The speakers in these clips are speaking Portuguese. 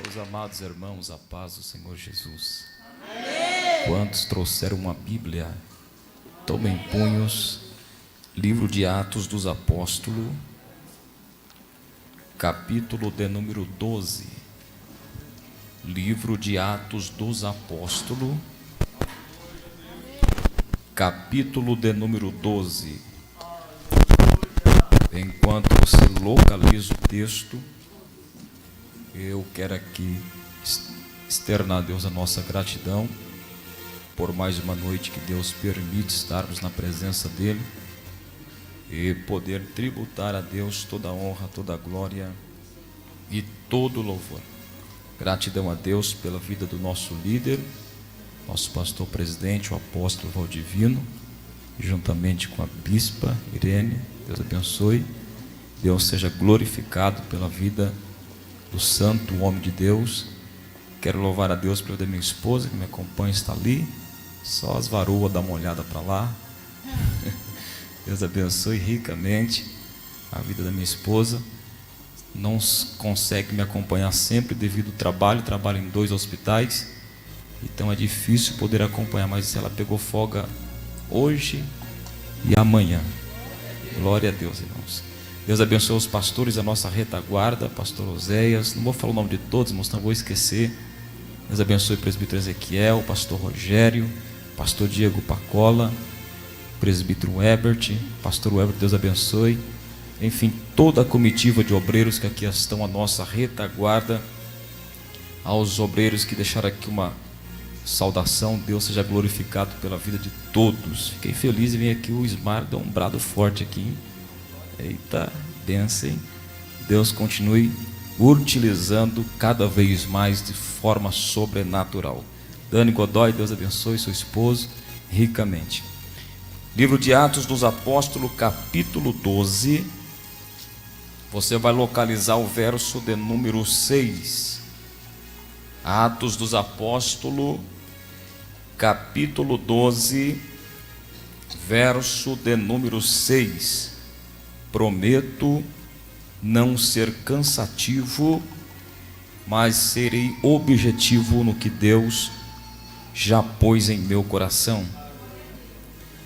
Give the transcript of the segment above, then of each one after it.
Meus amados irmãos, a paz do Senhor Jesus. Amém. Quantos trouxeram uma Bíblia? Tomem punhos. Livro de Atos dos Apóstolos, capítulo de número 12. Livro de Atos dos Apóstolos, capítulo de número 12. Enquanto você localiza o texto, eu quero aqui externar a Deus a nossa gratidão por mais uma noite que Deus permite estarmos na presença dEle e poder tributar a Deus toda a honra, toda a glória e todo o louvor. Gratidão a Deus pela vida do nosso líder, nosso pastor presidente, o apóstolo Valdivino, juntamente com a bispa Irene. Deus abençoe. Deus seja glorificado pela vida do santo homem de Deus. Quero louvar a Deus pela vida da minha esposa, que me acompanha, está ali. Só as varoas, dá uma olhada para lá. Deus abençoe ricamente a vida da minha esposa. Não consegue me acompanhar sempre devido ao trabalho. Trabalho em 2 hospitais, então é difícil poder acompanhar, mas ela pegou folga hoje e amanhã. Glória a Deus, irmãos. Deus abençoe os pastores da nossa retaguarda, pastor Oséias, não vou falar o nome de todos, irmãos, não vou esquecer. Deus abençoe o presbítero Ezequiel, o pastor Rogério, pastor Diego Pacola, presbítero Ebert, pastor Ebert, Deus abençoe. Enfim, toda a comitiva de obreiros que aqui estão à nossa retaguarda, aos obreiros que deixaram aqui uma saudação, Deus seja glorificado pela vida de todos. Fiquei feliz em vir aqui, o Ismar deu um brado forte aqui, hein? Eita, benção, hein? Deus continue utilizando cada vez mais de forma sobrenatural. Dani Godoy, Deus abençoe seu esposo ricamente. Livro de Atos dos Apóstolos, capítulo 12. Você vai localizar o verso de número 6. Atos dos Apóstolos, capítulo 12, verso de número 6. Prometo não ser cansativo, mas serei objetivo no que Deus já pôs em meu coração.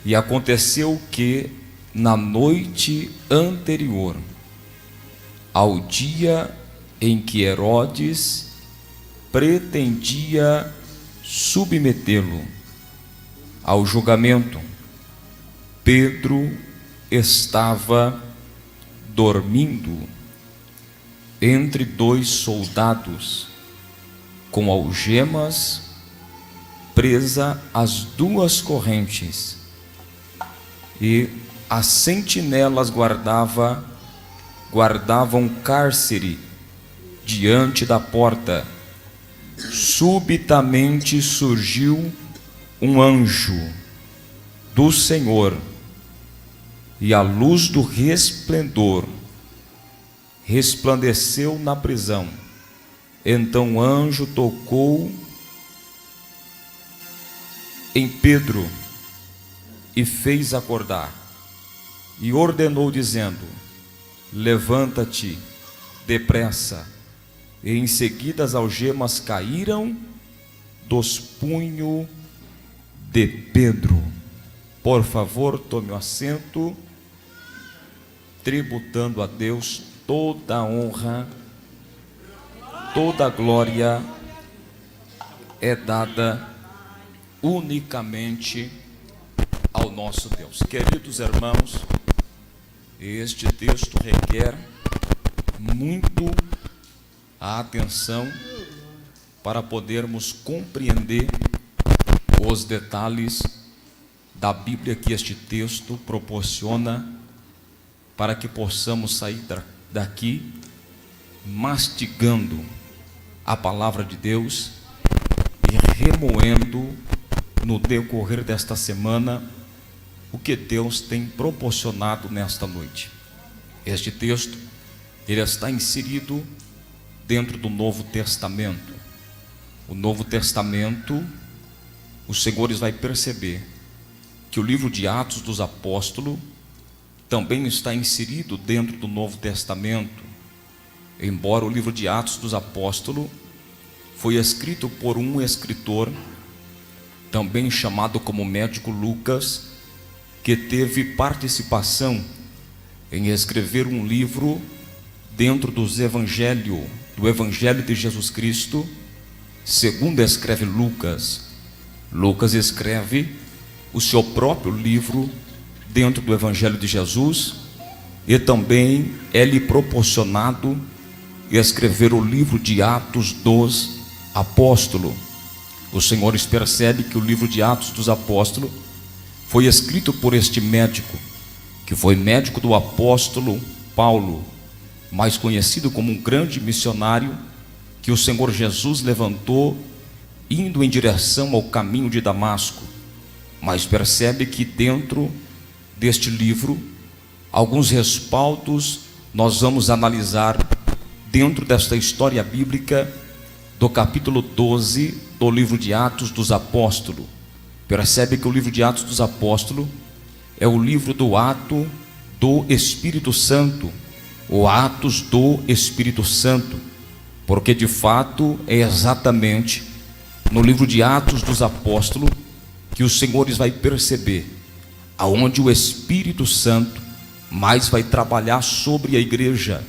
E aconteceu que, na noite anterior ao dia em que Herodes pretendia submetê-lo ao julgamento, Pedro estava dormindo entre 2 soldados, com algemas presa às 2 correntes, e as sentinelas guardavam cárcere diante da porta. Subitamente surgiu um anjo do Senhor, e a luz do resplendor resplandeceu na prisão. Então o anjo tocou em Pedro e fez acordar, e ordenou dizendo: levanta-te depressa. E em seguida as algemas caíram dos punhos de Pedro. Por favor, tome o assento, tributando a Deus toda a honra, toda a glória é dada unicamente ao nosso Deus. Queridos irmãos, este texto requer muito a atenção para podermos compreender os detalhes da Bíblia que este texto proporciona, para que possamos sair daqui mastigando a palavra de Deus e remoendo no decorrer desta semana o que Deus tem proporcionado nesta noite. Este texto, ele está inserido dentro do Novo Testamento. O Novo Testamento, os senhores vai perceber que o livro de Atos dos Apóstolos também está inserido dentro do Novo Testamento, embora o livro de Atos dos Apóstolos foi escrito por um escritor, também chamado como médico Lucas, que teve participação em escrever um livro dentro do Evangelho de Jesus Cristo, segundo escreve Lucas. Lucas escreve o seu próprio livro dentro do Evangelho de Jesus, e também é-lhe proporcionado escrever o livro de Atos dos Apóstolos. Os senhores percebem que o livro de Atos dos Apóstolos foi escrito por este médico, que foi médico do apóstolo Paulo, mais conhecido como um grande missionário que o Senhor Jesus levantou indo em direção ao caminho de Damasco. Mas percebe que dentro deste livro, alguns respaldos nós vamos analisar dentro desta história bíblica do capítulo 12 do livro de Atos dos Apóstolos. Percebe que o livro de Atos dos Apóstolos é o livro do ato do Espírito Santo, o Atos do Espírito Santo, porque de fato é exatamente no livro de Atos dos Apóstolos que os senhores vai perceber aonde o Espírito Santo mais vai trabalhar sobre a igreja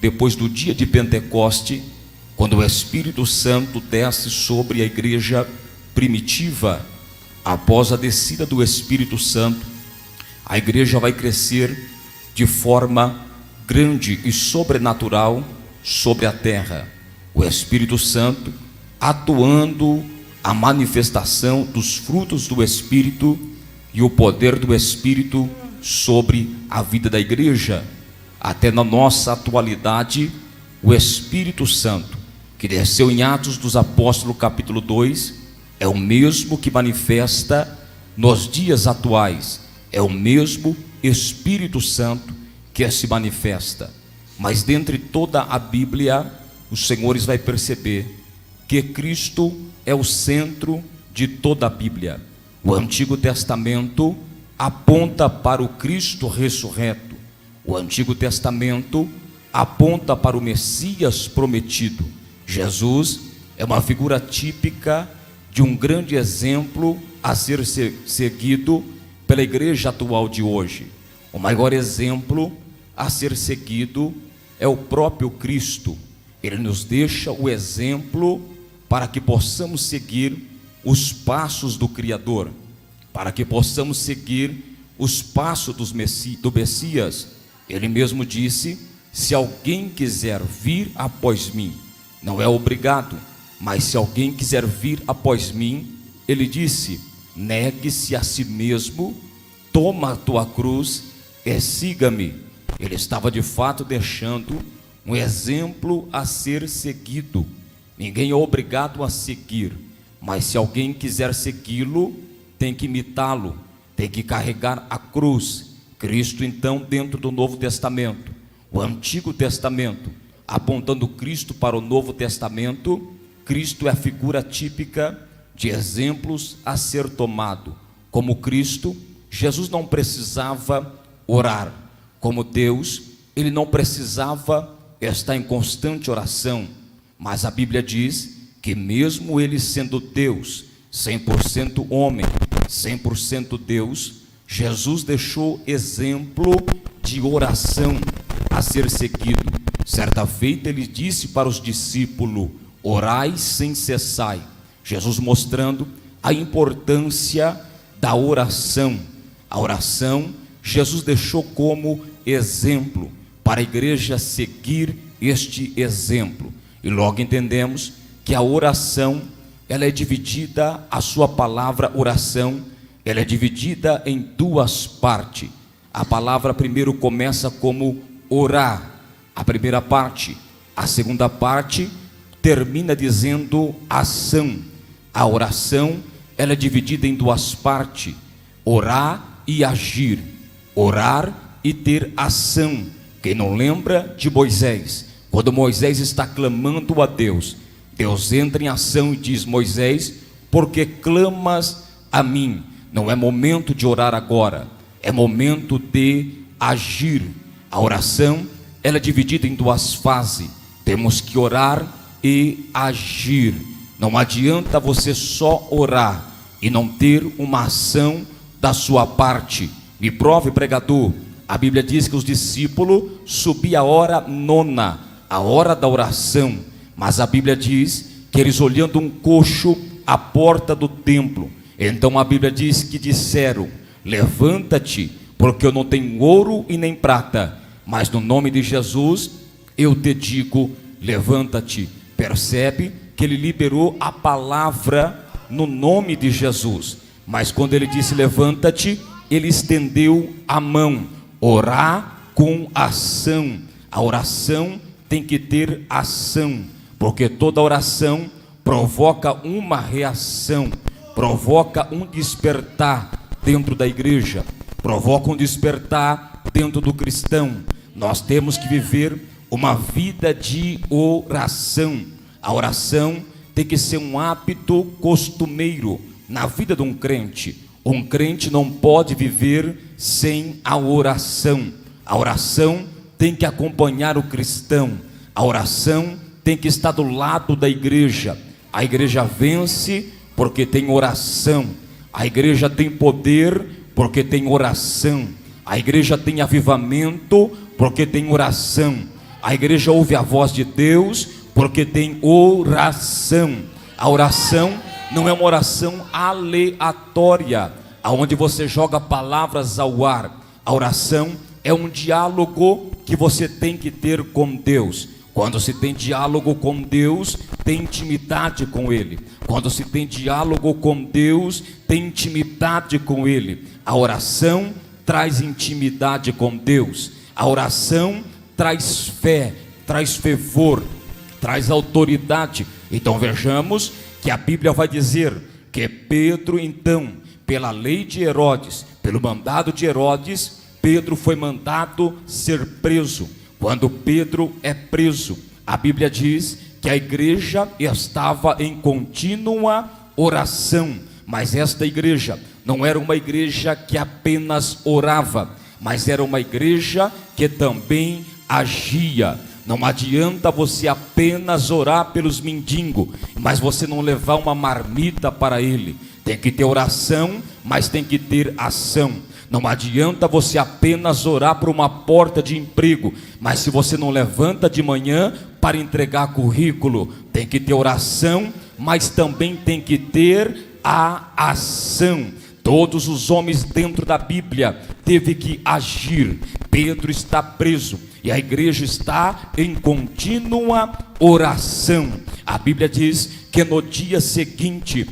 depois do dia de Pentecoste, quando o Espírito Santo desce sobre a igreja primitiva. Após a descida do Espírito Santo, a igreja vai crescer de forma grande e sobrenatural sobre a terra. O Espírito Santo atuando a manifestação dos frutos do Espírito e o poder do Espírito sobre a vida da igreja. Até na nossa atualidade, o Espírito Santo, que desceu em Atos dos Apóstolos capítulo 2, é o mesmo que manifesta nos dias atuais, é o mesmo Espírito Santo que se manifesta. Mas dentre toda a Bíblia, os senhores vai perceber que Cristo é o centro de toda a Bíblia. O Antigo Testamento aponta para o Cristo ressurreto. O Antigo Testamento aponta para o Messias prometido. Jesus é uma figura típica de um grande exemplo a ser seguido pela igreja atual de hoje. O maior exemplo a ser seguido é o próprio Cristo. Ele nos deixa o exemplo para que possamos seguir os passos do Criador, para que possamos seguir os passos do Messias. Ele mesmo disse: se alguém quiser vir após mim, não é obrigado, mas se alguém quiser vir após mim, ele disse: negue-se a si mesmo, toma a tua cruz e siga-me. Ele estava de fato deixando um exemplo a ser seguido. Ninguém é obrigado a seguir, mas se alguém quiser segui-lo, tem que imitá-lo, tem que carregar a cruz. Cristo, então, dentro do Novo Testamento, o Antigo Testamento apontando Cristo para o Novo Testamento, Cristo é a figura típica de exemplos a ser tomado. Como Cristo, Jesus não precisava orar. Como Deus, ele não precisava estar em constante oração. Mas a Bíblia diz que mesmo ele sendo Deus, 100% homem, 100% Deus, Jesus deixou exemplo de oração a ser seguido. Certa feita ele disse para os discípulos: orai sem cessar. Jesus mostrando a importância da oração. A oração Jesus deixou como exemplo para a igreja seguir este exemplo. E logo entendemos que a oração, ela é dividida, a sua palavra oração, ela é dividida em duas partes. A palavra primeiro começa como orar, a primeira parte. A segunda parte termina dizendo ação. A oração, ela é dividida em duas partes: orar e agir, orar e ter ação. Quem não lembra de Moisés? Quando Moisés está clamando a Deus, Deus entra em ação e diz: Moisés, por que clamas a mim? Não é momento de orar agora, é momento de agir. A oração, ela é dividida em duas fases. Temos que orar e agir. Não adianta você só orar e não ter uma ação da sua parte. Me prove, pregador. A Bíblia diz que os discípulos subiam a hora nona, a hora da oração. Mas a Bíblia diz que eles olhando um coxo à porta do templo. Então a Bíblia diz que disseram: levanta-te, porque eu não tenho ouro e nem prata, mas no nome de Jesus eu te digo, levanta-te. Percebe que ele liberou a palavra no nome de Jesus. Mas quando ele disse levanta-te, ele estendeu a mão. Orar com ação. A oração tem que ter ação, porque toda oração provoca uma reação, provoca um despertar dentro da igreja, provoca um despertar dentro do cristão. Nós temos que viver uma vida de oração. A oração tem que ser um hábito costumeiro na vida de um crente. Um crente não pode viver sem a oração. A oração tem que acompanhar o cristão. A oração tem que estar do lado da igreja. A igreja vence porque tem oração. A igreja tem poder porque tem oração. A igreja tem avivamento porque tem oração. A igreja ouve a voz de Deus porque tem oração. A oração não é uma oração aleatória, aonde você joga palavras ao ar. A oração é um diálogo que você tem que ter com Deus. Quando se tem diálogo com Deus, tem intimidade com Ele. Quando se tem diálogo com Deus, tem intimidade com Ele. A oração traz intimidade com Deus. A oração traz fé, traz fervor, traz autoridade. Então vejamos que a Bíblia vai dizer que Pedro, então, pela lei de Herodes, pelo mandado de Herodes, Pedro foi mandado ser preso. Quando Pedro é preso, a Bíblia diz que a igreja estava em contínua oração. Mas esta igreja não era uma igreja que apenas orava, mas era uma igreja que também agia. Não adianta você apenas orar pelos mendigos, mas você não levar uma marmita para ele. Tem que ter oração, mas tem que ter ação. Não adianta você apenas orar por uma porta de emprego, mas se você não levanta de manhã para entregar currículo, tem que ter oração, mas também tem que ter a ação. Todos os homens dentro da Bíblia teve que agir. Pedro está preso e a igreja está em contínua oração. A Bíblia diz que no dia seguinte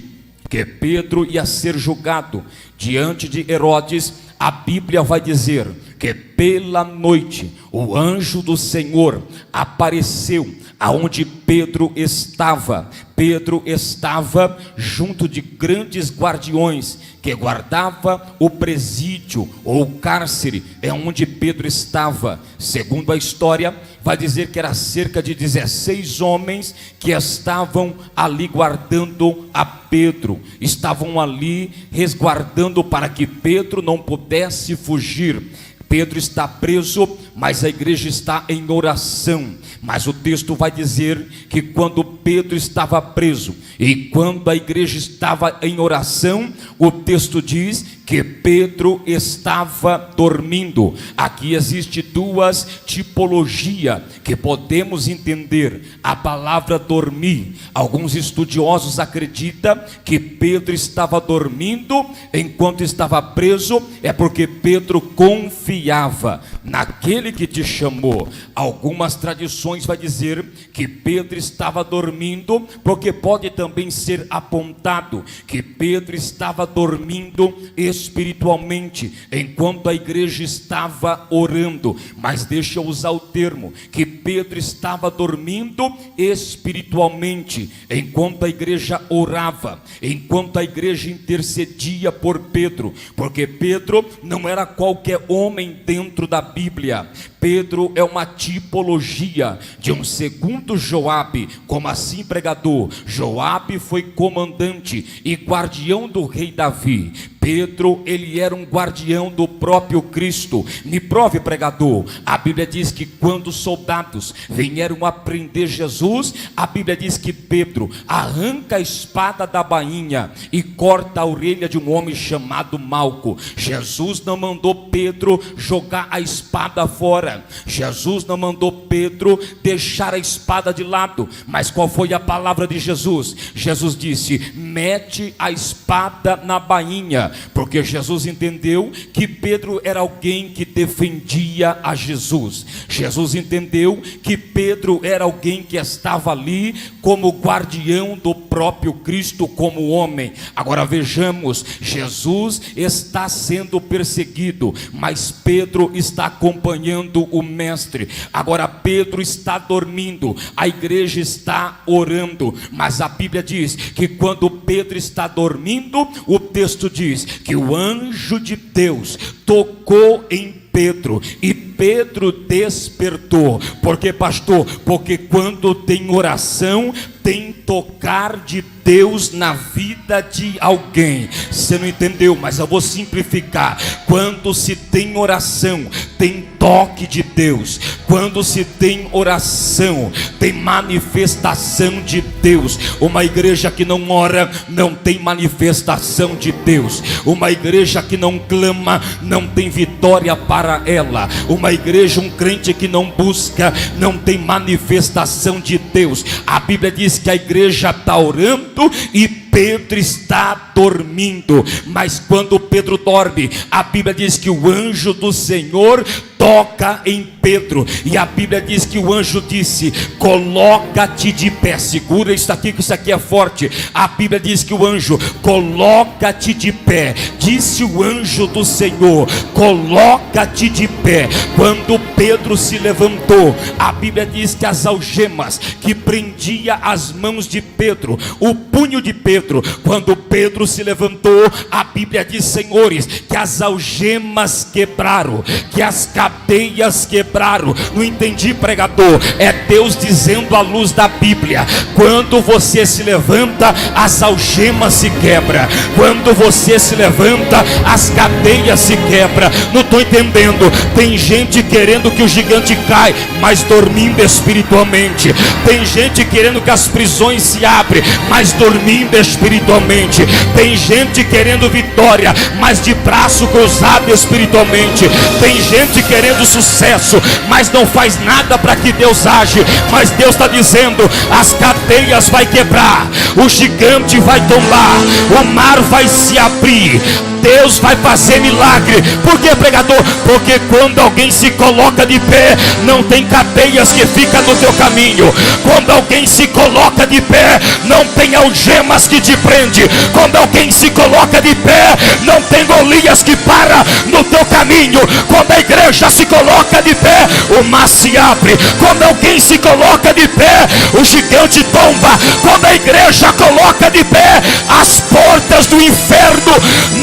que Pedro ia ser julgado diante de Herodes, a Bíblia vai dizer que pela noite o anjo do Senhor apareceu aonde Pedro estava. Pedro estava junto de grandes guardiões que guardava o presídio ou o cárcere, é onde Pedro estava. Segundo a história, vai dizer que era cerca de 16 homens que estavam ali guardando a Pedro, estavam ali resguardando para que Pedro não pudesse fugir. Pedro está preso, mas a igreja está em oração. Mas o texto vai dizer que quando Pedro estava preso e quando a igreja estava em oração, o texto diz que Pedro estava dormindo. Aqui existe duas tipologias que podemos entender a palavra dormir. Alguns estudiosos acreditam que Pedro estava dormindo enquanto estava preso, é porque Pedro confiava naquele que te chamou. Algumas tradições vai dizer que Pedro estava dormindo, porque pode também ser apontado que Pedro estava dormindo espiritualmente, enquanto a igreja estava orando. Mas deixa eu usar o termo, que Pedro estava dormindo espiritualmente, enquanto a igreja orava, enquanto a igreja intercedia por Pedro, porque Pedro não era qualquer homem dentro da Bíblia. Pedro é uma tipologia de um segundo Joabe. Como assim, pregador? Joabe foi comandante e guardião do rei Davi. Pedro, ele era um guardião do próprio Cristo. Me prove, pregador. A Bíblia diz que quando os soldados vieram a prender Jesus, a Bíblia diz que Pedro arranca a espada da bainha e corta a orelha de um homem chamado Malco. Jesus não mandou Pedro jogar a espada fora. Jesus não mandou Pedro deixar a espada de lado. Mas qual foi a palavra de Jesus? Jesus disse: mete a espada na bainha. Porque Jesus entendeu que Pedro era alguém que defendia a Jesus. Jesus entendeu que Pedro era alguém que estava ali como guardião do próprio Cristo, como homem. Agora vejamos, Jesus está sendo perseguido, mas Pedro está acompanhando o mestre. Agora Pedro está dormindo, a igreja está orando, mas a Bíblia diz que quando Pedro está dormindo, o texto diz que o anjo de Deus tocou em Pedro e Pedro despertou. Por quê, pastor? Porque quando tem oração, tem tocar de Deus na vida de alguém. Você não entendeu, mas eu vou simplificar. Quando se tem oração, tem toque de Deus. Quando se tem oração, tem manifestação de Deus. Uma igreja que não ora, não tem manifestação de Deus. Uma igreja que não clama, não tem vitória para ela. Uma igreja, um crente que não busca, não tem manifestação de Deus. A Bíblia diz que a igreja está orando e Pedro está dormindo. Mas quando Pedro dorme, a Bíblia diz que o anjo do Senhor toca em Pedro, e a Bíblia diz que o anjo disse: coloca-te de pé. Segura isso aqui, que isso aqui é forte. A Bíblia diz que o anjo: coloca-te de pé. Disse o anjo do Senhor: coloca-te de pé. Quando Pedro se levantou, a Bíblia diz que as algemas que prendia as mãos de Pedro, o punho de Pedro, quando Pedro se levantou, a Bíblia diz, senhores, que as algemas quebraram, que as cadeias quebraram. Não entendi, pregador? É Deus dizendo à luz da Bíblia: quando você se levanta, as algemas se quebram. Quando você se levanta, as cadeias se quebram. Não estou entendendo. Tem gente querendo que o gigante caia, mas dormindo espiritualmente. Tem gente querendo que as prisões se abrem, mas dormindo espiritualmente. Tem gente querendo vitória, mas de braço cruzado espiritualmente. Tem gente querendo sucesso, mas não faz nada para que Deus age. Mas Deus está dizendo: as cadeias vai quebrar, o gigante vai tombar, o mar vai se abrir, Deus vai fazer milagre. Por que, pregador? Porque quando alguém se coloca de pé, não tem cadeias que ficam no teu caminho. Quando alguém se coloca de pé, não tem algemas que te prende. Quando alguém se coloca de pé, não tem Golias que para no teu caminho. Quando a igreja se coloca de pé, o mar se abre. Quando alguém se coloca de pé, o gigante tomba. Quando a igreja coloca de pé, as portas do inferno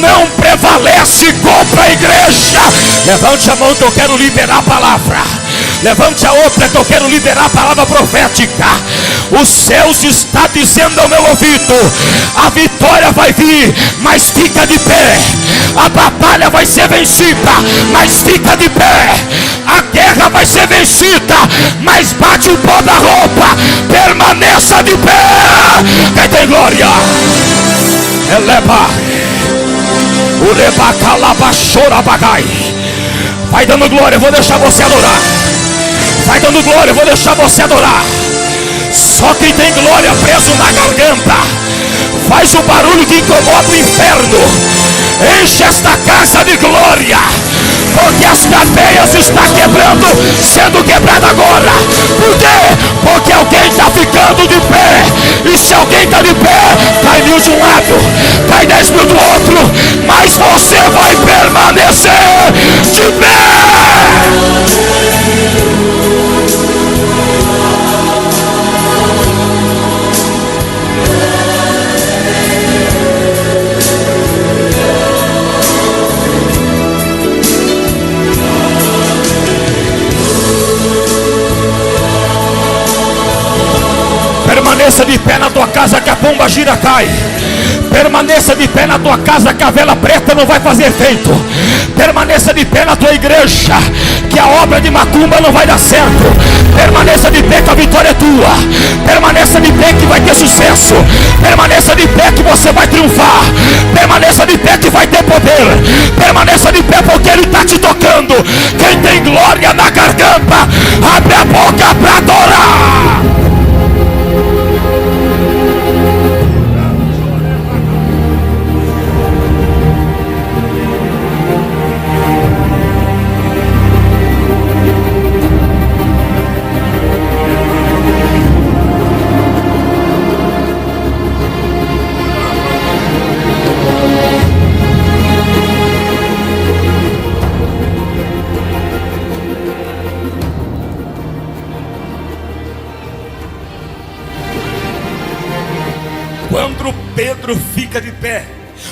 não prevalece contra a igreja. Levante a mão que eu quero liberar a palavra. Levante a outra que eu quero liberar a palavra profética. Os céus está dizendo ao meu ouvido: a vitória vai vir, mas fica de pé. A batalha vai ser vencida, mas fica de pé. A guerra vai ser vencida, mas bate o pó da roupa. Permaneça de pé. Quem tem glória? Eleva. Vai dando glória, eu vou deixar você adorar. Vai dando glória, eu vou deixar você adorar. Só quem tem glória preso na garganta faz o barulho que incomoda o inferno. Enche esta casa de glória, porque as cadeias estão quebrando, sendo quebrada agora. Por quê? Porque alguém está ficando de pé. E se alguém está de pé, cai 1000 de um lado, cai 10.000 do outro, mas você vai permanecer de pé. Permaneça de pé na tua casa que a pomba gira cai. Permaneça de pé na tua casa que a vela preta não vai fazer efeito. Permaneça de pé na tua igreja que a obra de macumba não vai dar certo. Permaneça de pé que a vitória é tua. Permaneça de pé que vai ter sucesso. Permaneça de pé que você vai triunfar. Permaneça de pé que vai ter poder. Permaneça de pé porque Ele está te tocando. Quem tem glória na garganta, abre a boca para adorar. Quando Pedro fica de pé,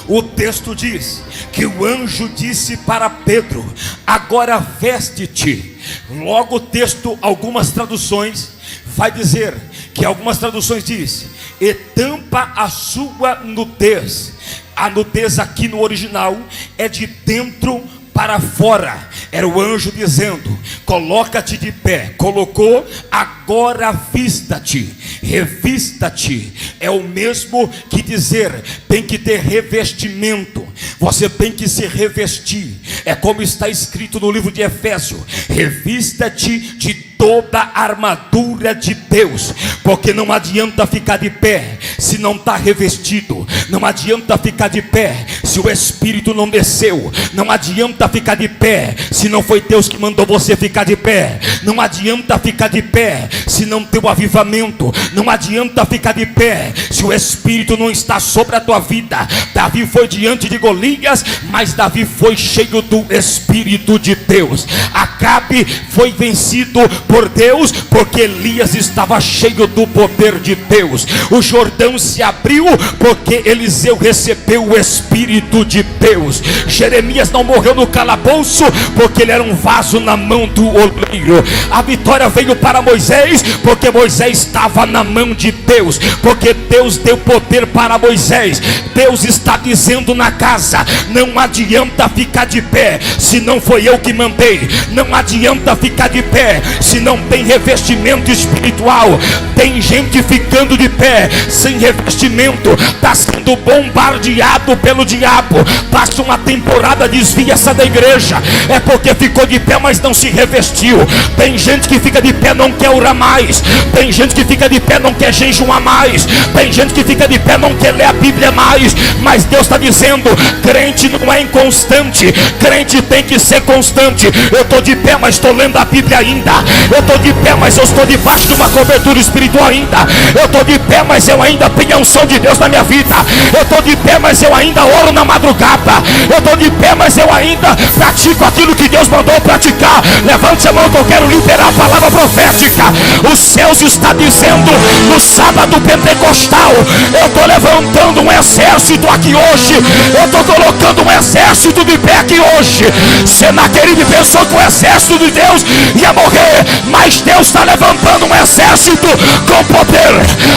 o texto diz que o anjo disse para Pedro: agora veste-te. Logo o texto, algumas traduções vai dizer que algumas traduções diz: e tampa a sua nudez. A nudez aqui no original é de dentro para fora. Era o anjo dizendo: coloca-te de pé. Colocou, agora vista-te, revista-te. É o mesmo que dizer, tem que ter revestimento. Você tem que se revestir. É como está escrito no livro de Efésios: revista-te de toda a armadura de Deus. Porque não adianta ficar de pé se não está revestido. Não adianta ficar de pé se o Espírito não desceu. Não adianta ficar de pé se não foi Deus que mandou você ficar de pé. Não adianta ficar de pé se não tem o avivamento. Não adianta ficar de pé se o Espírito não está sobre a tua vida. Davi foi diante de Golias, mas Davi foi cheio do Espírito de Deus. Acabe foi vencido por Deus porque Elias estava cheio do poder de Deus. O Jordão se abriu porque Eliseu recebeu o Espírito de Deus. Jeremias não morreu no calabouço porque ele era um vaso na mão do oleiro. A vitória veio para Moisés porque Moisés estava na mão de Deus, porque Deus deu poder para Moisés. Deus está dizendo na casa: não adianta ficar de pé se não foi eu que mandei. Não adianta ficar de pé se não tem revestimento espiritual. Tem gente ficando de pé sem revestimento, está sendo bombardeado pelo diabo. Passa uma temporada, desvia-se da igreja, é porque ficou de pé mas não se revestiu. Tem gente que fica de pé, não quer orar mais. Tem gente que fica de pé, não quer jejuar mais. Tem gente que fica de pé, não quer ler a Bíblia mais. Mas Deus está dizendo: crente não é inconstante, crente tem que ser constante. Eu estou de pé mas estou lendo a Bíblia ainda. Eu estou de pé mas eu estou debaixo de uma cobertura espiritual ainda. Eu estou de pé mas eu ainda tenho a unção de Deus na minha vida. Eu estou de pé mas eu ainda oro na madrugada. Eu estou de pé mas eu ainda pratico aquilo que Deus mandou praticar. Levante a mão que eu quero liberar a palavra profética. Os céus está dizendo no sábado pentecostal: eu estou levantando um exército aqui hoje. Eu estou colocando um exército de pé aqui hoje. Senaqueribe pensou que o exército de Deus ia morrer, mas Deus está levantando um exército com poder,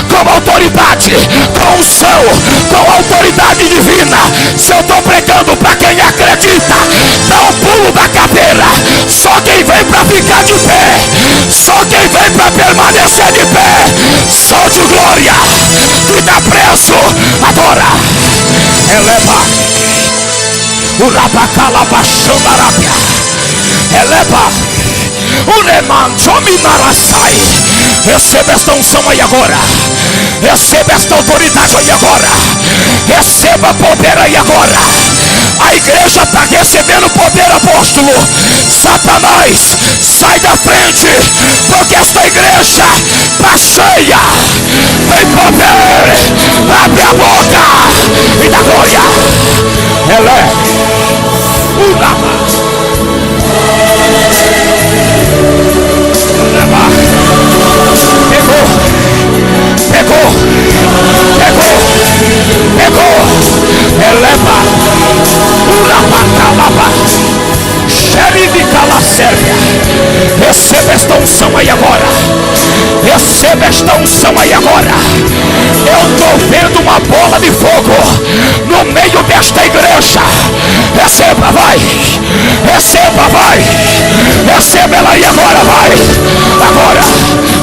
com autoridade, com unção, com autoridade divina. Se eu estou pregando para quem acredita, dá um pulo da cadeira. Só quem vem para ficar de pé, só quem vem para permanecer de pé. Solte glória, tu está preso, adora. Eleva o rabacalabachandarabia. Eleva o remanchominarasai. Receba esta unção aí agora. Receba esta autoridade aí agora. Receba poder aí agora. A igreja está recebendo poder, apóstolo. Satanás, sai da frente, porque esta igreja está cheia. Tem poder. Abre a boca e dá glória. Elé, Pegou. Eleva. Receba esta unção aí agora. Receba esta esta unção aí agora. Eu estou vendo uma bola de fogo no meio desta igreja. Receba, vai. Receba, vai. Receba ela aí agora, vai. Agora,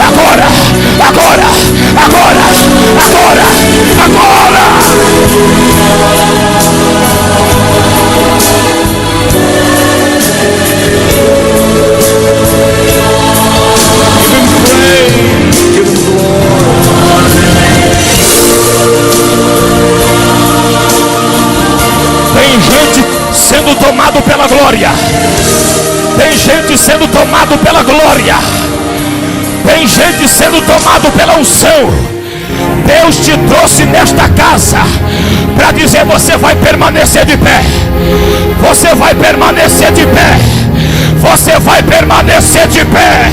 agora, agora, agora, agora, agora. Tem gente sendo tomado pela glória. Tem gente sendo tomado pela glória. Tem gente sendo tomado pela unção. Deus te trouxe nesta casa para dizer: você vai permanecer de pé. Você vai permanecer de pé. Você vai permanecer de pé.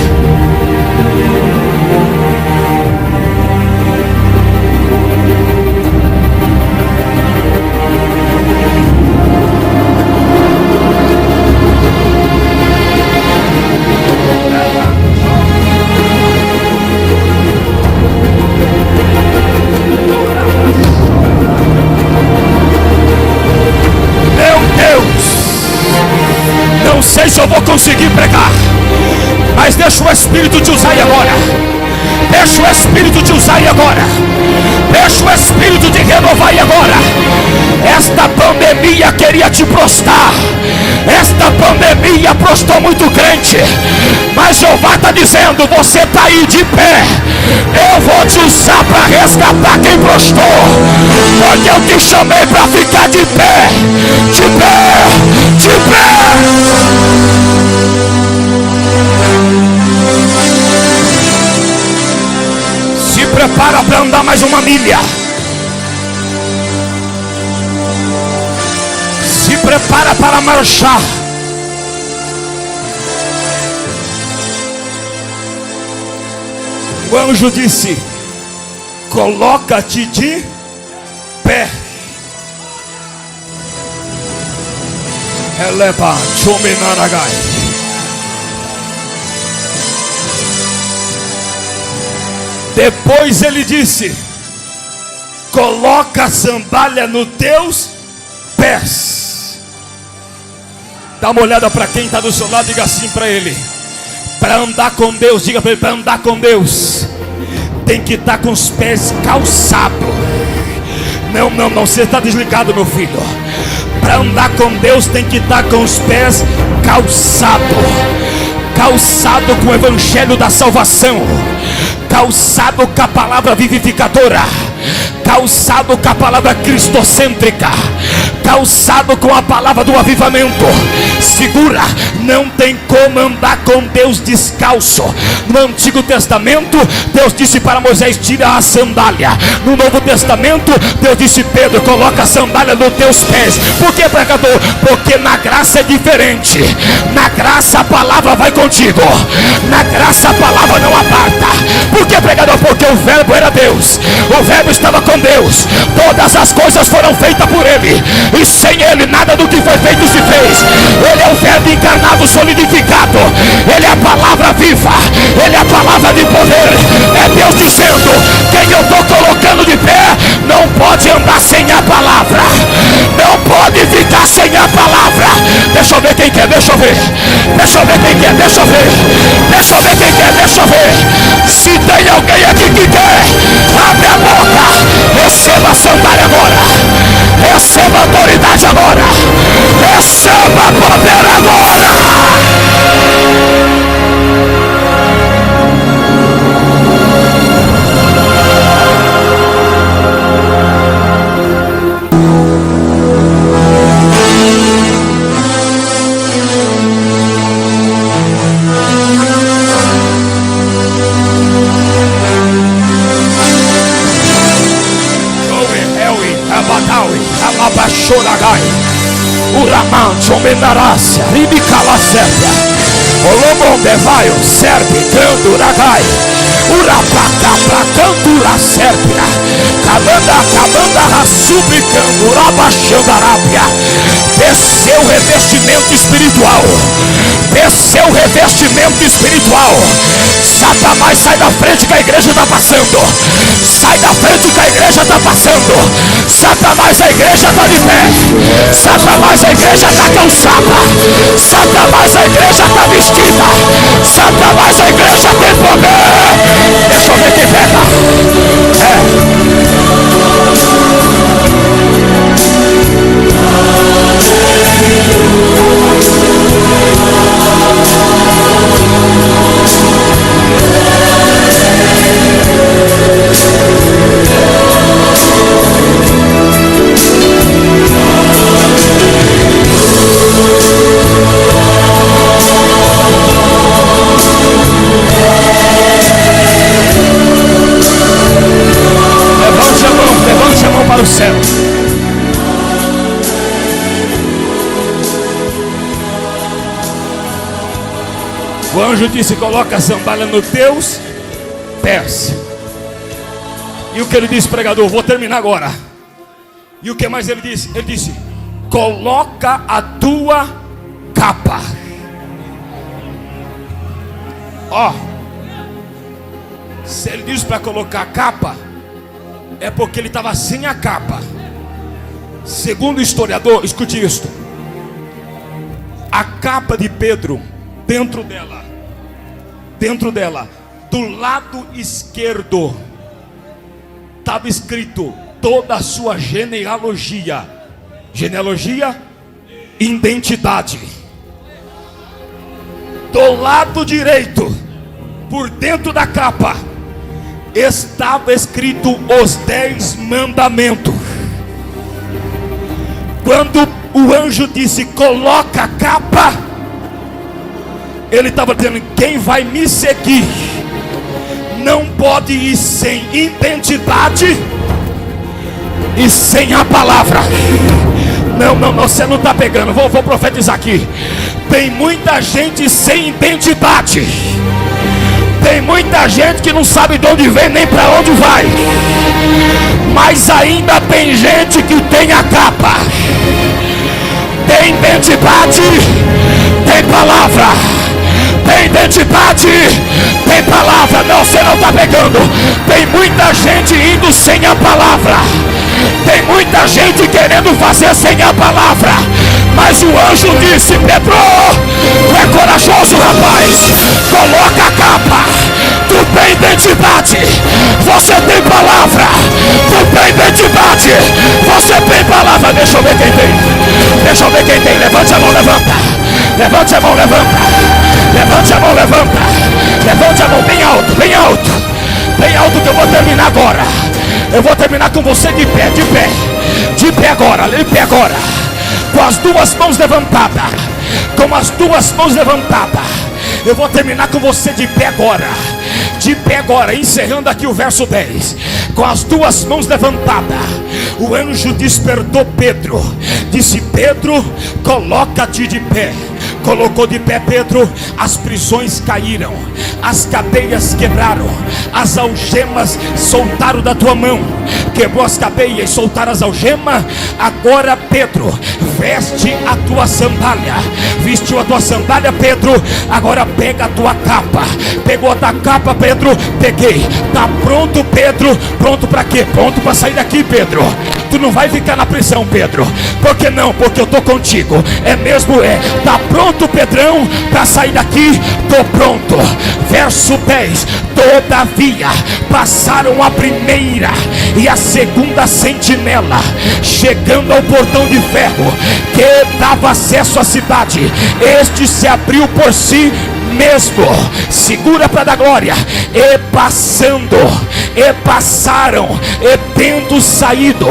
Não sei se eu vou conseguir pregar, mas deixa o Espírito te usar aí agora. Deixa o Espírito te usar aí agora. Deixa o Espírito te renovar aí agora. Esta pandemia queria te prostrar. Esta pandemia prostrou muito crente. Mas Jeová está dizendo: você está aí de pé. Eu vou te usar para resgatar quem prostrou. Porque eu te chamei para ficar de pé. De pé. De pé. Se prepara para andar mais uma milha. Se prepara para marchar. O anjo disse: coloca-te de pé. Eleva Chomenaragai. Depois ele disse: coloca a sandália nos teus pés. Dá uma olhada para quem está do seu lado, diga assim para ele: para andar com Deus, diga para ele, para andar com Deus tem que estar com os pés calçados. Não, você está desligado, meu filho. Para andar com Deus tem que estar com os pés calçados. Calçado com o evangelho da salvação. Calçado com a palavra vivificadora. Calçado com a palavra cristocêntrica. Calçado com a palavra do avivamento. Segura, não tem como andar com Deus descalço. No Antigo Testamento, Deus disse para Moisés: tira a sandália. No Novo Testamento, Deus disse: Pedro, coloca a sandália nos teus pés. Por que, pregador? Porque na graça é diferente. Na graça a palavra vai contigo. Na graça a palavra não aparta. Por que, pregador? Porque o verbo era Deus. O verbo estava com Deus. Todas as coisas foram feitas por ele. E sem ele nada do que foi feito se fez. Ele é o verbo encarnado, solidificado. Ele é a palavra viva. Ele é a palavra de poder. É Deus dizendo: quem eu estou colocando de pé não pode andar sem a palavra. Não pode ficar sem a palavra. Deixa eu ver quem quer, deixa eu ver. Deixa eu ver quem quer, deixa eu ver. Deixa eu ver quem quer, deixa eu ver. Se tem alguém aqui que quer, abre a boca. Receba a sandália agora. Receba a autoridade agora. Receba poder agora. Choragai, Uraman, Chomenarácia, Ribicalacéria, Olomon devaio, serve, canduragai, urapacapra, candura, sérpia, cabanda, rassubicando, urabaxandarápia. Desceu o revestimento espiritual. Desceu o revestimento espiritual. Satanás, sai da frente que a igreja está passando. Sai da frente que a igreja está passando. Satanás, a igreja está de pé. Satanás, a igreja está cansada. Satanás, a igreja está vestida. Satanás, a igreja tem poder. Deixa eu ver quem pega. Levante a mão para o céu. O anjo disse: coloca a sandália nos teus pés. E o que ele disse, pregador? Vou terminar agora. E o que mais ele disse? Ele disse: coloca a tua capa. Ó, se ele disse para colocar a capa, é porque ele estava sem a capa. Segundo o historiador, escute isto: a capa de Pedro, dentro dela, do lado esquerdo, estava escrito toda a sua genealogia. Genealogia, identidade. Do lado direito, por dentro da capa, estava escrito os 10 mandamentos. Quando o anjo disse: coloca a capa, ele estava dizendo: quem vai me seguir não pode ir sem identidade e sem a palavra. Não, você não está pegando. Vou profetizar aqui. Tem muita gente sem identidade. Tem muita gente que não sabe de onde vem nem para onde vai. Mas ainda tem gente que tem a capa. Tem identidade, tem palavra. Tem identidade, tem palavra. Não, você não está pegando. Tem muita gente indo sem a palavra. Tem muita gente querendo fazer sem a palavra. Mas o anjo disse: Pedro, tu é corajoso, rapaz. Coloca a capa. Tu tem identidade. Você tem palavra. Tu tem identidade. Você tem palavra. Deixa eu ver quem tem. Deixa eu ver quem tem. Levante a mão, levanta. Levante a mão, levanta. Levante a mão, levanta. Levante a mão bem alto, bem alto. Bem alto que eu vou terminar agora. Eu vou terminar com você de pé, de pé. De pé agora, de pé agora. Com as duas mãos levantadas. Com as duas mãos levantadas. Eu vou terminar com você de pé agora. De pé agora, encerrando aqui o verso 10. Com as duas mãos levantadas, o anjo despertou Pedro. Disse: Pedro, coloca-te de pé. Colocou de pé Pedro. As prisões caíram, as cadeias quebraram, as algemas soltaram da tua mão. Quebrou as cadeias, soltaram as algemas. Agora, Pedro, veste a tua sandália. Vestiu a tua sandália, Pedro. Agora pega a tua capa. Pegou a tua capa, Pedro. Peguei. Tá pronto, Pedro? Pronto para quê? Pronto para sair daqui, Pedro. Tu não vai ficar na prisão, Pedro. Por que não? Porque eu tô contigo. É mesmo? É. Tá pronto, Pedrão, para sair daqui? Tô pronto. Verso 10. Todavia passaram a primeira e a segunda sentinela, chegando ao portão de ferro que dava acesso à cidade. Este se abriu por si mesmo. Segura para dar glória. E passando, e passaram, e tendo saído,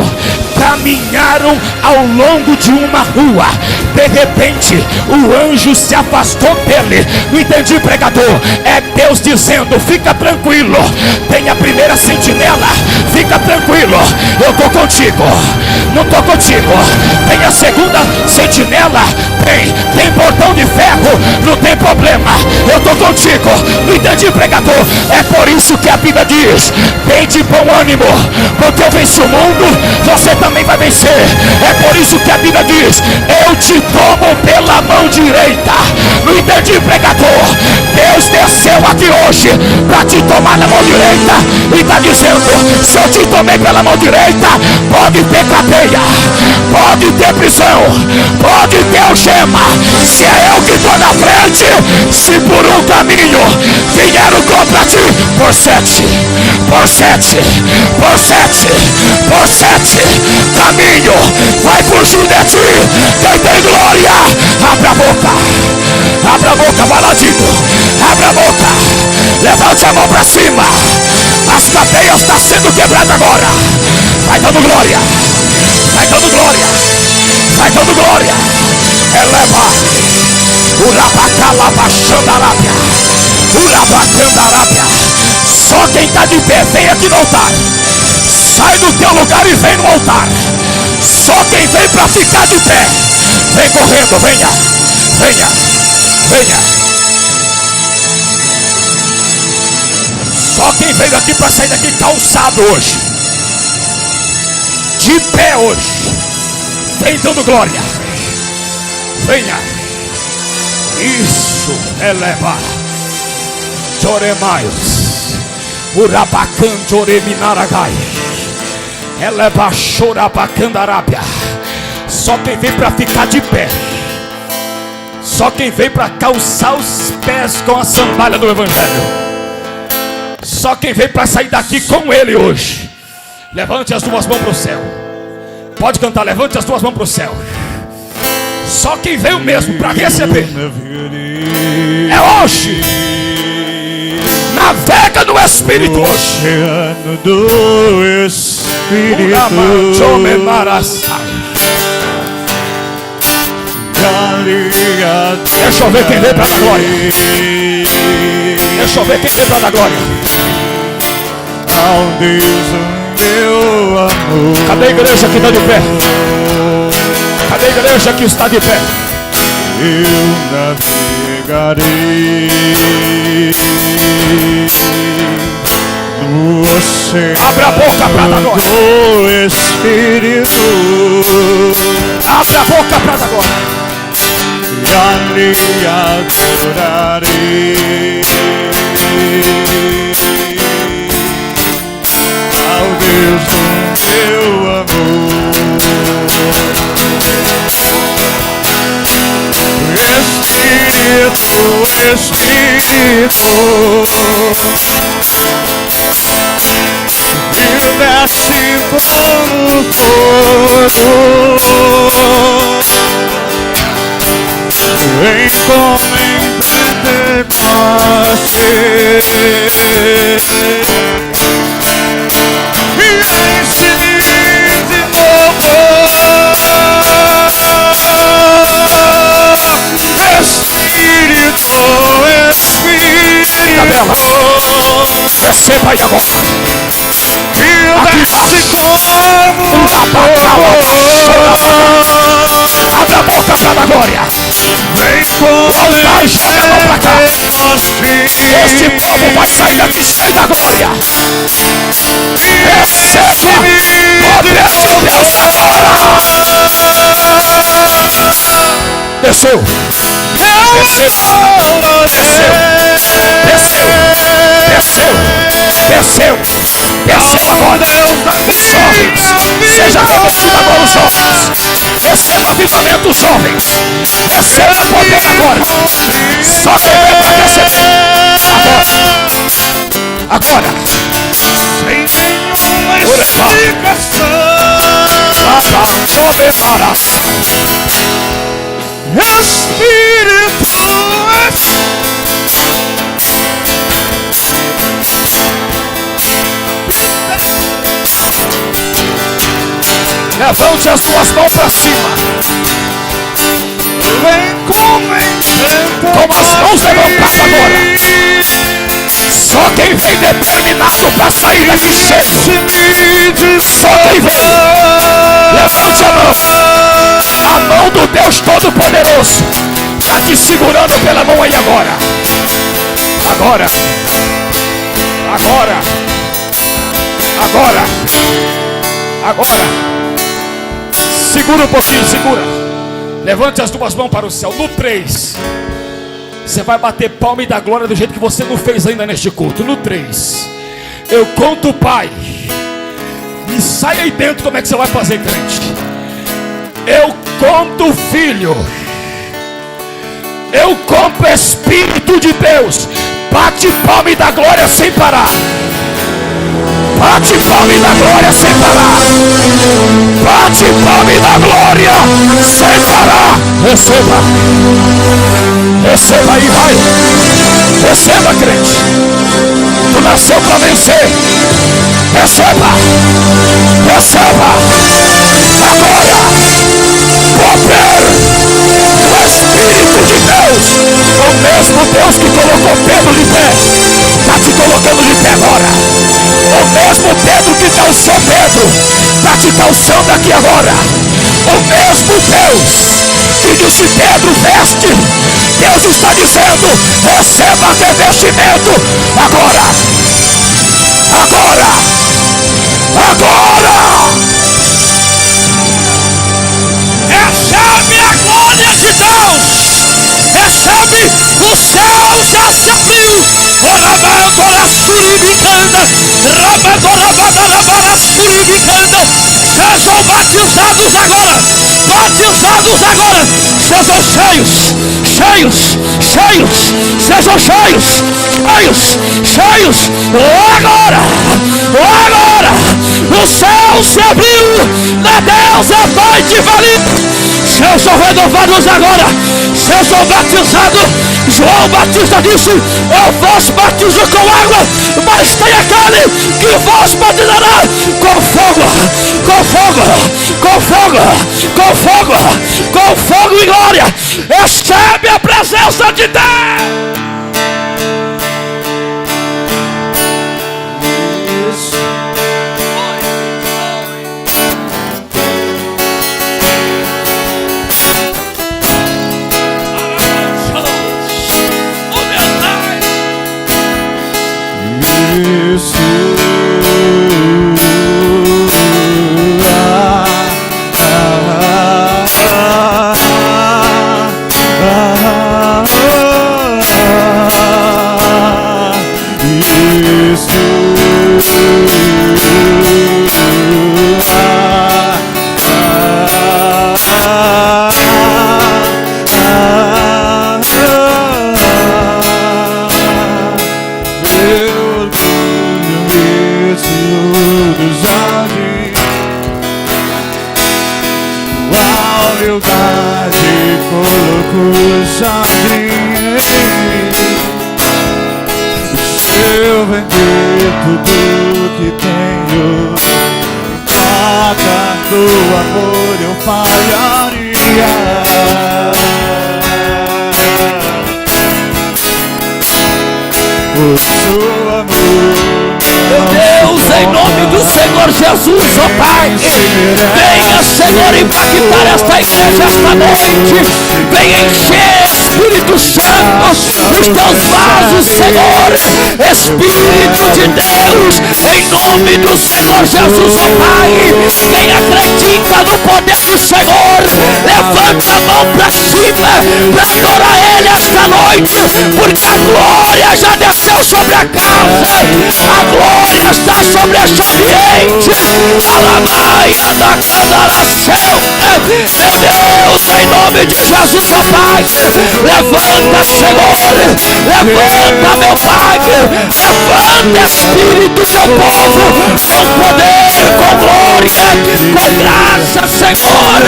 caminharam ao longo de uma rua. De repente o anjo se afastou dele. Não entendi, pregador? É Deus dizendo: fica tranquilo. Tem a primeira sentinela, fica tranquilo. eu estou contigo. Não estou contigo. Tem a segunda sentinela, tem portão de ferro, não tem problema. Eu estou contigo. Não entendi, pregador? É por isso que a Bíblia diz: tem de bom ânimo, porque eu venci o mundo, você também vai vencer. É por isso que a Bíblia diz: eu te tomo pela mão direita. Não entendi, pregador? Deus desceu aqui hoje para te tomar na mão direita e está dizendo: se eu te tomei pela mão direita, pode ter cadeia, pode ter prisão, pode ter algema. Se é eu que estou na frente, se por um caminho vieram contra ti, por 7, por 7, por 7, por 7 caminho vai fugir de ti. Quem tem glória, abre a boca. Abra a boca, baladinho. Abra a boca. Levante a mão para cima. As cadeias estão sendo quebradas agora. Vai dando glória. Vai dando glória. Vai dando glória. Eleva. Urabacalabaxandarábia. Urabacandarábia. Só quem está de pé, vem aqui no altar. Sai do teu lugar e vem no altar. Só quem vem para ficar de pé, vem correndo, venha. Venha. Venha. Só quem veio aqui para sair daqui calçado hoje, de pé hoje, vem dando glória. Venha. Isso. Eleva. Choremaios. Urabacan choreminaragai. Eleva chorabacandarábia. Só quem vem para ficar de pé. Só quem veio para calçar os pés com a sandália do Evangelho. Só quem veio para sair daqui com ele hoje. Levante as duas mãos para o céu. Pode cantar, levante as duas mãos para o céu. Só quem veio mesmo para receber. É hoje. Navega no Espírito hoje. Oceano do Espírito. Deixa eu ver quem veio para dar glória. Deixa eu ver quem veio para dar glória. Ao Deus o meu amor. Cadê a igreja que está de pé? Cadê a igreja que está de pé? Eu navegarei no oceano. Abra a boca para dar glória. Do Espírito. Abra a boca para dar glória. E ali adorarei ao Deus do meu amor. Espírito, Espírito, e desce como fogo. Vem como em Pentecoste e enche-me de novo. Espírito, Espírito, receba aí agora. e desce como Abra a boca para dar glória. vem como em Pentecoste. Este povo vai sair daqui cheio da glória. Receba poder de Deus agora. Desceu. Desceu agora. Os jovens, seja revestido agora os jovens. Receba avivamento os jovens. Receba poder agora. Só quem vem para receber. Agora. Sem nenhuma explicação. Espírito, levante as duas mãos para cima. vem como em Com as mãos levantadas agora. Só quem vem determinado para sair daqui cedo. Só quem vem. Levante a mão. A mão do Deus Todo-Poderoso está te segurando pela mão aí agora. Agora. Agora. Agora. Agora. Segura um pouquinho, segura. Levante as duas mãos para o céu. No 3. Você vai bater palma e dar glória do jeito que você não fez ainda neste culto. No 3. Eu conto o Pai. E sai aí dentro como é que você vai fazer, crente. Eu conto o Filho. Eu conto o Espírito de Deus. Bate palma e dá glória sem parar. Bate palma e dá glória sem parar. Bate palma e dá glória sem parar. Receba. Receba aí, vai. Receba, crente. Tu nasceu para vencer. Receba. Receba. Agora. Poder. O Espírito de Deus. O mesmo Deus que colocou Pedro de pé. Está te colocando de pé agora. O mesmo Pedro que calçou Pedro está te calçando aqui agora. O mesmo Deus que disse Pedro veste, Deus está dizendo receba revestimento agora. Agora. Agora. Recebe a glória de Deus. Recebe, o céu já se abriu. Oramadora suribicanda, ramadorabadalabara suribicanda. Sejam batizados agora. Batizados agora. Sejam cheios, cheios, cheios. Sejam cheios, cheios, cheios. Agora, agora. O céu se abriu. Deus é Pai de valia. Sejam renovados agora. Sejam batizados. João Batista disse: eu vos batizo com água, mas tem aquele que vos batizará com fogo, com fogo, com fogo, com fogo, com fogo e glória. Recebe a presença de Deus. Eu vender tudo que tenho, nada do amor eu falharia. O seu amor. Meu Deus, em nome do Senhor Jesus, ó Pai, venha, Senhor, impactar esta igreja esta noite. Venha encher, Espírito Santo, os teus vasos, Senhor. Espírito de Deus, em nome do Senhor Jesus, ó Pai. Quem acredita no poder do Senhor, levanta a mão para cima para adorar Ele esta noite, porque a glória já desceu sobre a casa. A glória está sobre este ambiente. Alamaia da Candaracel. Meu Deus, em nome de Jesus, ó Pai. Levanta, Senhor. Levanta, meu Pai. Levanta, Espírito, teu povo. Com poder, com glória, com graça, Senhor.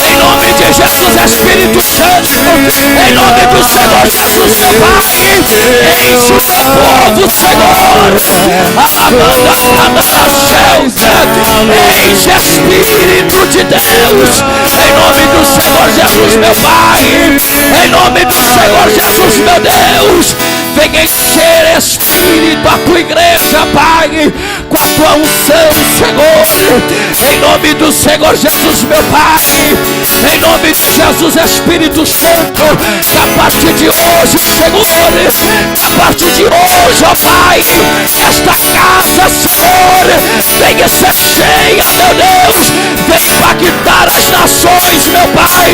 Em nome de Jesus, Espírito Santo. Em nome do Senhor Jesus, ó Pai. Enche o teu povo, Senhor. Alabanda, Candaracel. Enche, Espírito de Deus, em nome do Senhor Jesus, meu Pai, em nome do Senhor Jesus, meu Deus. Venha encher, Espírito, a tua igreja, Pai, com a tua unção, Senhor, em nome do Senhor Jesus, meu Pai, em nome de Jesus, Espírito Santo, que a partir de hoje, Senhor, que a partir de hoje, ó Pai, esta casa, Senhor, venha ser cheia, meu Deus, venha impactar as nações, meu Pai,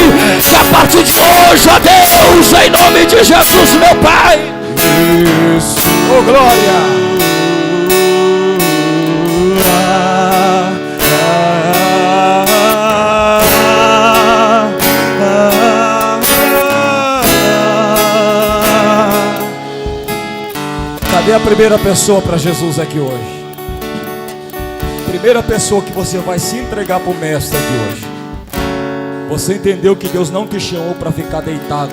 que a partir de hoje, ó Deus, em nome de Jesus, meu Pai. Isso, oh glória. Cadê a primeira pessoa para Jesus aqui hoje? Primeira pessoa que você vai se entregar para o mestre aqui hoje. Você entendeu que Deus não te chamou para ficar deitado,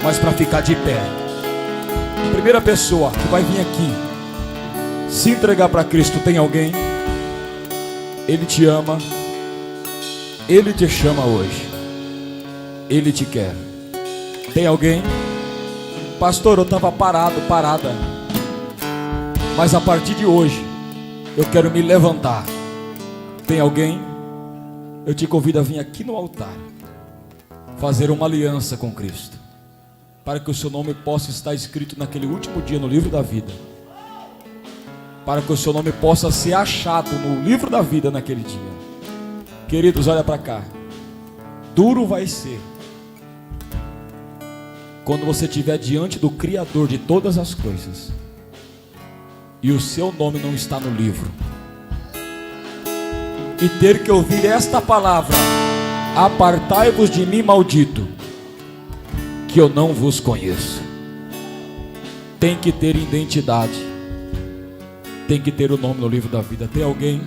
mas para ficar de pé. Primeira pessoa que vai vir aqui se entregar para Cristo, tem alguém? Ele te ama, Ele te chama hoje, Ele te quer. Tem alguém? Pastor, eu estava parada, mas a partir de hoje eu quero me levantar. Tem alguém? Eu te convido a vir aqui no altar, fazer uma aliança com Cristo, para que o seu nome possa estar escrito naquele último dia no livro da vida, para que o seu nome possa ser achado no livro da vida naquele dia. Queridos, olha para cá. Duro vai ser quando você estiver diante do Criador de todas as coisas e o seu nome não está no livro, e ter que ouvir esta palavra: apartai-vos de mim, maldito, que eu não vos conheço. Tem que ter identidade, tem que ter o nome no livro da vida. Tem alguém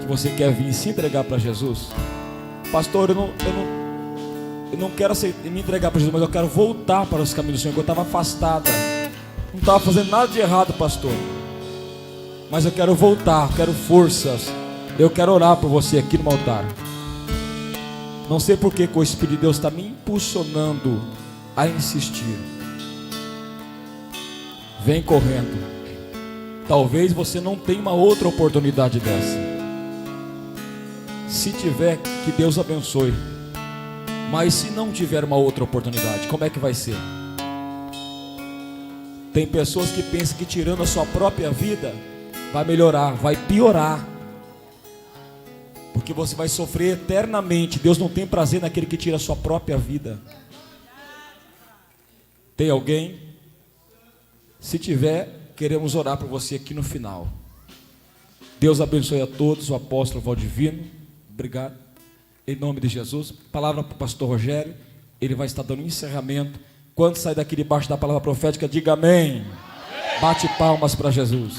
que você quer vir se entregar para Jesus? Pastor, eu não quero me entregar para Jesus, mas eu quero voltar para os caminhos do Senhor. Eu estava afastada, não estava fazendo nada de errado, pastor, mas eu quero voltar, quero forças. Eu quero orar por você aqui no altar. Não sei porque que o Espírito de Deus está me impulsionando a insistir. Vem correndo. Talvez você não tenha uma outra oportunidade dessa. Se tiver, que Deus abençoe. Mas se não tiver uma outra oportunidade, como é que vai ser? Tem pessoas que pensam que tirando a sua própria vida vai melhorar, vai piorar, porque você vai sofrer eternamente. Deus não tem prazer naquele que tira a sua própria vida. Tem alguém? Se tiver, queremos orar por você aqui no final. Deus abençoe a todos. O apóstolo Valdivino, obrigado. Em nome de Jesus. Palavra para o pastor Rogério. Ele vai estar dando um encerramento. Quando sair daqui debaixo da palavra profética, diga amém. Bate palmas para Jesus.